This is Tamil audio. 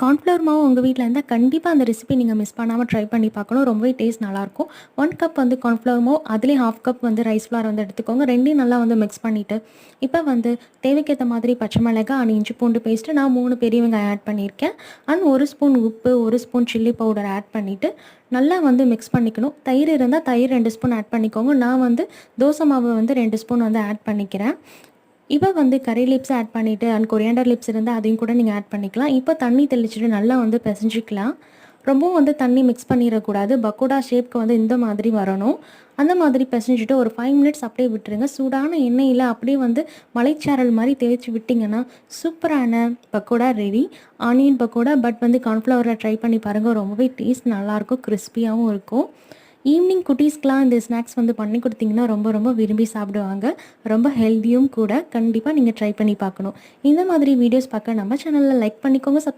கார்ன்ஃப்ளவர் மாவு உங்கள் வீட்டில் இருந்தால் கண்டிப்பாக அந்த ரெசிபி நீங்கள் மிஸ் பண்ணாமல் ட்ரை பண்ணி பார்க்கணும். ரொம்பவே டேஸ்ட் நல்லாயிருக்கும். 1 கப் வந்து கார்ன்ஃப்ளவர் மாவு, அதுலேயும் 1/2 கப் வந்து ரைஸ் ஃப்ளார் வந்து எடுத்துக்கோங்க. 2யும் நல்லா வந்து மிக்ஸ் பண்ணிவிட்டு, இப்போ வந்து தேவைக்கேற்ற மாதிரி பச்சை மிளகாய் அண்ட் இஞ்சி பூண்டு பேஸ்ட்டு நான் 3 பெரிய வெங்காயம் ஆட் பண்ணியிருக்கேன். அண்ட் 1 ஸ்பூன் உப்பு, 1 ஸ்பூன் சில்லி பவுடர் ஆட் பண்ணிவிட்டு நல்லா வந்து மிக்ஸ் பண்ணிக்கணும். தயிர் இருந்தால் தயிர் 2 ஸ்பூன் ஆட் பண்ணிக்கோங்க. நான் வந்து தோசை மாவு வந்து 2 ஸ்பூன் வந்து ஆட் பண்ணிக்கிறேன். இப்போ வந்து கறி லீவ்ஸ் ஆட் பண்ணிவிட்டு அண்ட் கொரியாண்டர் லீவ்ஸ் இருந்தால் அதையும் கூட நீங்கள் ஆட் பண்ணிக்கலாம். இப்போ தண்ணி தெளிச்சுட்டு நல்லா வந்து பிசைஞ்சிக்கலாம். ரொம்பவும் வந்து தண்ணி மிக்ஸ் பண்ணிடக்கூடாது. பக்கோடா ஷேப்க்கு வந்து இந்த மாதிரி வரணும். அந்த மாதிரி பிசைஞ்சிட்டு ஒரு 5 மினிட்ஸ் அப்படியே விட்டுருங்க. சூடான எண்ணெயில் அப்படியே வந்து மலைச்சாரல் மாதிரி தேய்ச்சி விட்டிங்கன்னா சூப்பரான pakoda ready. Onion pakoda but வந்து கார்ன்ஃப்ளவரில் ட்ரை பண்ணி பாருங்கள். ரொம்பவே டேஸ்ட் நல்லாயிருக்கும், கிறிஸ்பியாகவும் இருக்கும். ஈவினிங் குட்டீஸ்க்கெலாம் இந்த ஸ்நாக்ஸ் வந்து பண்ணி கொடுத்தீங்கன்னா ரொம்ப ரொம்ப விரும்பி சாப்பிடுவாங்க. ரொம்ப ஹெல்த்தியும் கூட. கண்டிப்பாக நீங்கள் ட்ரை பண்ணி பார்க்கணும். இந்த மாதிரி வீடியோஸ் பார்க்க நம்ம சேனலில் லைக் பண்ணிக்கோங்க.